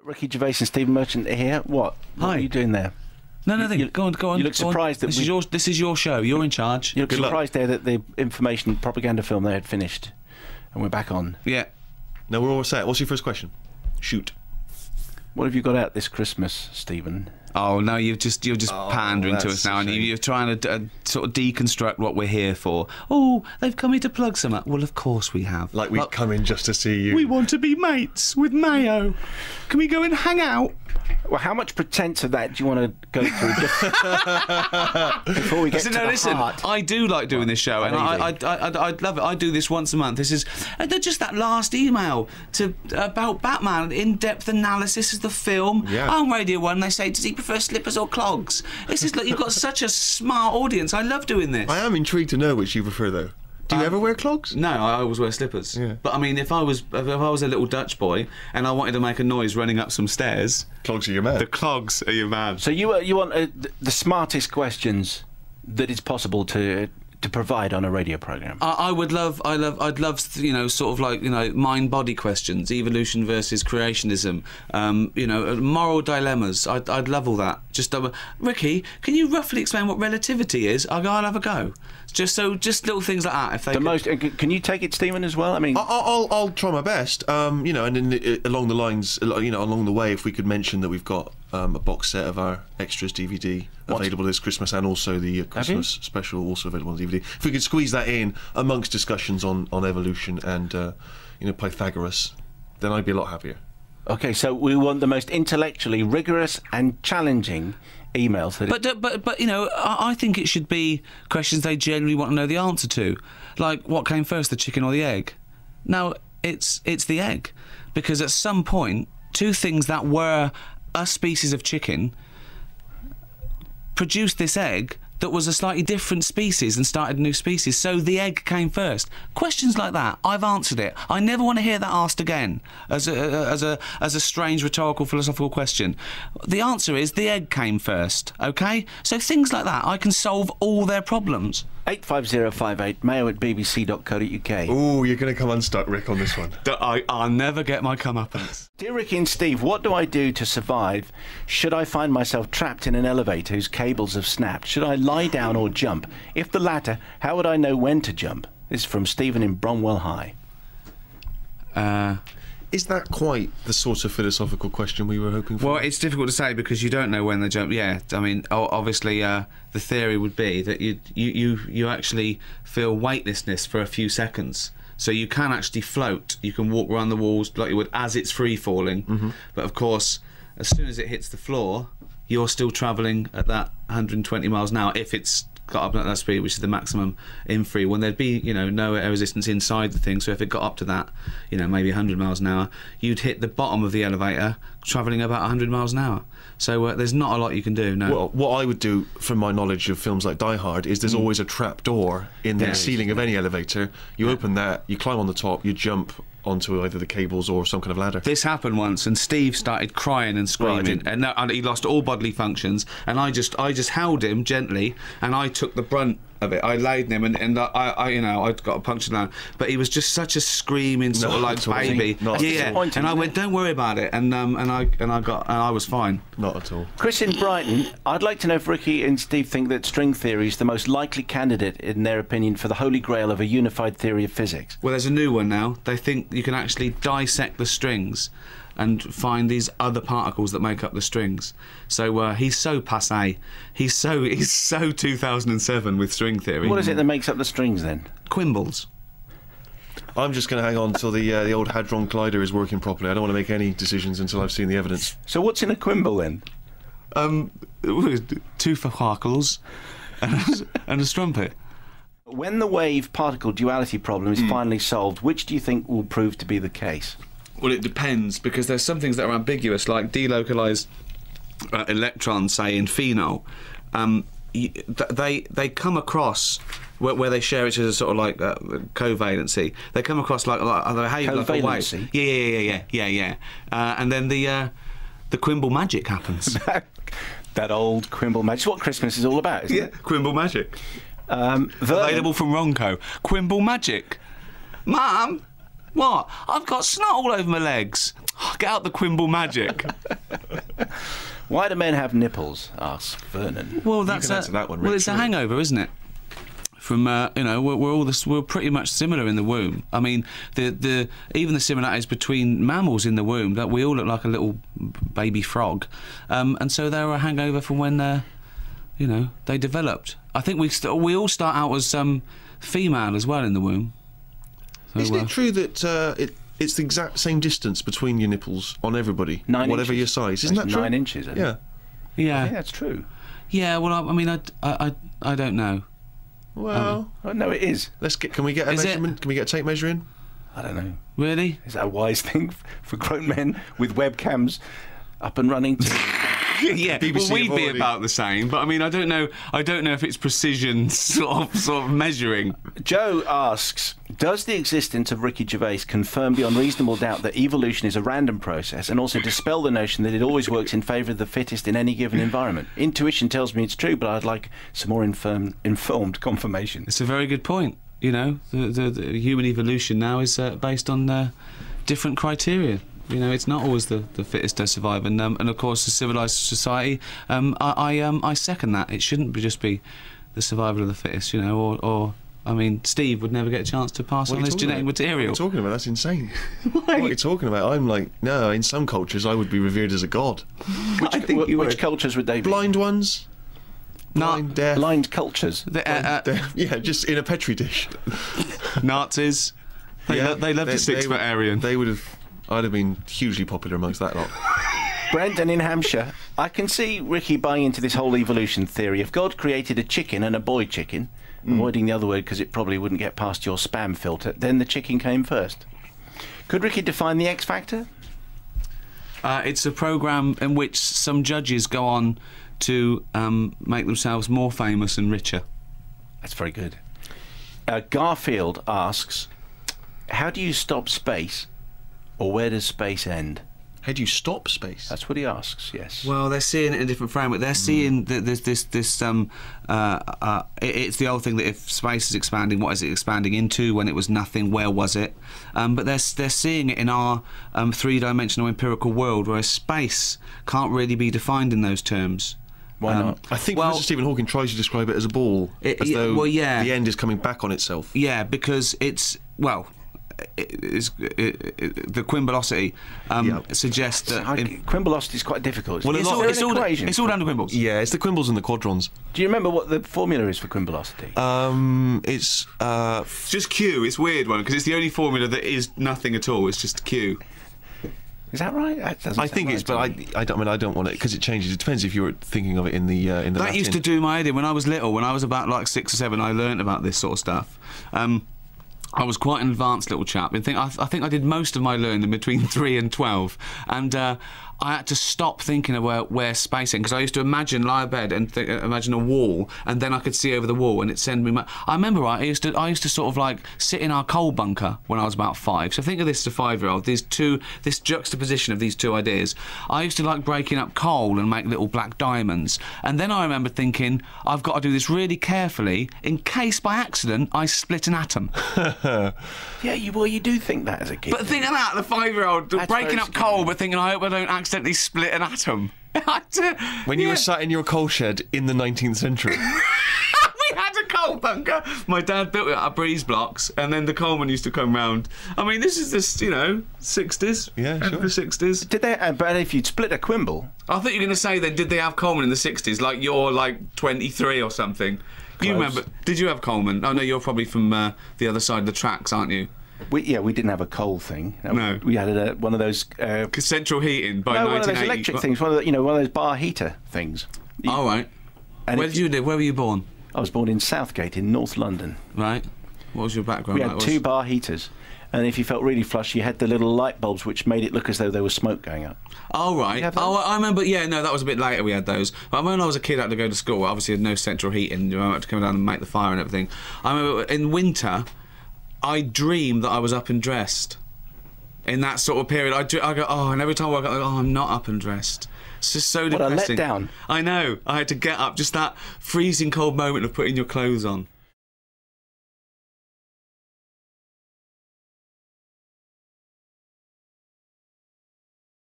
Ricky Gervais and Stephen Merchant are here. What Hi. are you doing there? No, nothing. Go on. You look surprised that this is your show. You're in charge. You look surprised there that the information propaganda film they had finished, and we're back on. Yeah. No, we're all set. What's your first question? Shoot. What have you got out this Christmas, Stephen? Oh no, you're just pandering to us now, and you're trying to sort of deconstruct what we're here for. Oh, they've come here to plug something. Well, of course we have. Like we've come in just to see you. We want to be mates with Mayo. Can we go and hang out? Well, how much pretense of that do you want to go through before we get to the heart? I do like doing this show, and I'd love it. I do this once a month. This is just that last email about Batman, in-depth analysis of the film. Yeah. On Radio 1, they say, does he prefer slippers or clogs? This is like, you've got such a smart audience. I love doing this. I am intrigued to know which you prefer, though. Do you ever wear clogs? No, I always wear slippers. Yeah. But I mean, if I was a little Dutch boy and I wanted to make a noise running up some stairs, Clogs are your man. the clogs are your man. So you want the smartest questions that is possible to provide on a radio program. I'd love, sort of like, mind-body questions, evolution versus creationism, moral dilemmas. I'd love all that. Just, Ricky, can you roughly explain what relativity is? I'll have a go. Just little things like that. If they Can you take it, Stephen, as well? I mean, I'll try my best. And then along the lines, along the way, if we could mention that we've got a box set of our extras DVD available this Christmas, and also the Christmas special also available on DVD. If we could squeeze that in amongst discussions on evolution and Pythagoras, then I'd be a lot happier. Okay, so we want the most intellectually rigorous and challenging emails. But I think it should be questions they genuinely want to know the answer to, like what came first, the chicken or the egg? Now it's the egg, because at some point two things that were a species of chicken produced this egg that was a slightly different species and started a new species, so the egg came first. Questions like that, I've answered it. I never want to hear that asked again as a strange rhetorical philosophical question. The answer is the egg came first, okay? So things like that, I can solve all their problems. 85058 mayo@bbc.co.uk. Ooh, you're going to come unstuck, Rick, on this one. I'll never get my comeuppance. Dear Ricky and Steve, what do I do to survive should I find myself trapped in an elevator whose cables have snapped? Should I lie down or jump? If the latter, how would I know when to jump? This is from Stephen in Bromwell High. Is that quite the sort of philosophical question we were hoping for? Well, it's difficult to say because you don't know when they jump. Yeah, I mean, obviously, the theory would be that you actually feel weightlessness for a few seconds, so you can actually float. You can walk around the walls like you would as it's free falling. But of course, as soon as it hits the floor, you're still travelling at that 120 miles an hour. If it's got up at that speed, which is the maximum in free, when there'd be no air resistance inside the thing, so if it got up to that maybe 100 miles an hour, you'd hit the bottom of the elevator travelling about 100 miles an hour. So there's not a lot you can do. No. Well, what I would do, from my knowledge of films like Die Hard, is there's always a trap door in the ceiling of any elevator. You open that, you climb on the top, you jump onto either the cables or some kind of ladder. This happened once, and Steve started crying and screaming, and he lost all bodily functions. And I just held him gently, and I took the brunt of it. I laid him, and I'd got a puncture down, but he was just such a screaming sort of like baby. And I went, "Don't worry about it," and I was fine. Not at all. Chris in Brighton, I'd like to know if Ricky and Steve think that string theory is the most likely candidate, in their opinion, for the holy grail of a unified theory of physics. Well, there's a new one now. They think you can actually dissect the strings and find these other particles that make up the strings. So he's so passé. He's so 2007 with string theory. What is it that makes up the strings then? Quimbles. I'm just going to hang on until the old Hadron Collider is working properly. I don't want to make any decisions until I've seen the evidence. So what's in a quimble then? Two particles and a strumpet. When the wave-particle duality problem is finally solved, which do you think will prove to be the case? Well, it depends, because there's some things that are ambiguous, like delocalised electrons, say, in phenol. They come across, where they share each other sort of like covalency, they come across like they behave like a wave. Yeah. And then the Quimble magic happens. That old Quimble magic. It's what Christmas is all about, isn't it? Yeah, Quimble magic. Available from Ronco. Quimble magic. Mum, What? I've got snot all over my legs. Get out the Quimble magic. Why do men have nipples? Asks Vernon. Well, that's can answer that one, well, Rich, it's a surely. hangover, isn't it? From we're pretty much similar in the womb. I mean, the even the similarities between mammals in the womb, that we all look like a little baby frog, and so they're a hangover from when they developed. I think we all start out as female as well in the womb. So, Isn't it true that it's the exact same distance between your nipples on everybody, 9 whatever inches. your size? Isn't that true? 9 inches. Isn't Yeah. it? Yeah. I think that's true. Yeah. Well, I mean, I don't know. Well, Oh, no, it is. Can we get a Is it? measurement? Can we get a tape measure in? I don't know. Really? Is that a wise thing for grown men with webcams up and running? Yeah, BBC well, we'd have be already- about the same, but I mean, I don't know if it's precision sort of measuring. Joe asks, does the existence of Ricky Gervais confirm beyond reasonable doubt that evolution is a random process, and also dispel the notion that it always works in favour of the fittest in any given environment? Intuition tells me it's true, but I'd like some more informed confirmation. It's a very good point. You know, the human evolution now is based on different criteria. You know, it's not always the fittest to survive, and of course, a civilised society, I second that. It shouldn't just be the survival of the fittest. You know, or I mean, Steve would never get a chance to pass What on are you his talking genetic about? material. What are you talking about? That's insane. What are you talking about? I'm like, no, in some cultures I would be revered as a god. Which cultures would they be? Blind ones? Blind, deaf. Blind cultures. Deaf. Yeah, just in a petri dish. Nazis. They love the 6 foot Aryan. They would have. I'd have been hugely popular amongst that lot. Brendan in Hampshire, I can see Ricky buying into this whole evolution theory. If God created a chicken and a boy chicken, avoiding the other word because it probably wouldn't get past your spam filter, then the chicken came first. Could Ricky define the X Factor? It's a programme in which some judges go on to make themselves more famous and richer. That's very good. Garfield asks, how do you stop space, or where does space end? How do you stop space? That's what he asks, yes. Well, they're seeing it in a different framework. They're seeing that there's this it's the old thing that if space is expanding, what is it expanding into? When it was nothing, where was it? But they're seeing it in our three-dimensional empirical world, where space can't really be defined in those terms. Why not? I think Professor Stephen Hawking tries to describe it as a ball, as though the end is coming back on itself. Yeah, because it's the quimblosity suggests that. Quimblosity is quite difficult. Well, It's all down to quimbles. Yeah, it's the quimbles and the quadrons. Do you remember what the formula is for quimblosity? It's Just Q. It's a weird one because it's the only formula that is nothing at all. It's just Q. Is that right? That doesn't I sound think right it's, to but me. I don't want it because it changes. It depends if you were thinking of it in the That Latin. used to do my head in when I was little. When I was about like 6 or 7, I learnt about this sort of stuff. I was quite an advanced little chap. I think I did most of my learning between 3 and 12, and I had to stop thinking of where space ended, because I used to lie abed and imagine a wall, and then I could see over the wall, and it send me. I remember I used to sort of like sit in our coal bunker when I was about 5. So think of this as a 5-year-old. This juxtaposition of these two ideas. I used to like breaking up coal and make little black diamonds, and then I remember thinking I've got to do this really carefully in case by accident I split an atom. Yeah, you do think that as a kid. But think of that, the 5-year-old That's breaking very up scary. coal, but thinking, I hope I don't accidentally split an atom. When you were sat in your coal shed in the 19th century. We had a coal bunker. My dad built it out of breeze blocks, and then the coalman used to come round. I mean, this is this, 60s. Yeah, end sure. of the 60s. Did they? But if you'd split a quimble, I thought you were going to say then, did they have Coleman in the 60s? Like you're like 23 or something. You remember? Did you have Coleman? Oh no, you're probably from the other side of the tracks, aren't you? we didn't have a coal thing. No. We had one of those. Central heating by No, 1980. one of those electric things. One of those bar heater things. All right. And Where did you live? Where were you born? I was born in Southgate in North London. Right. What was your background? We had like? 2 bar heaters, and if you felt really flush, you had the little light bulbs which made it look as though there was smoke going up. Oh, right. You have those? Oh, I remember. Yeah, no, that was a bit later we had those. But when I was a kid, I had to go to school. Obviously, had no central heating. I had to come down and make the fire and everything. I remember in winter, I dreamed that I was up and dressed. In that sort of period, I go, oh, and every time I woke up, I go, oh, I'm not up and dressed. It's just so What a depressing. letdown. I know. I had to get up. Just that freezing cold moment of putting your clothes on.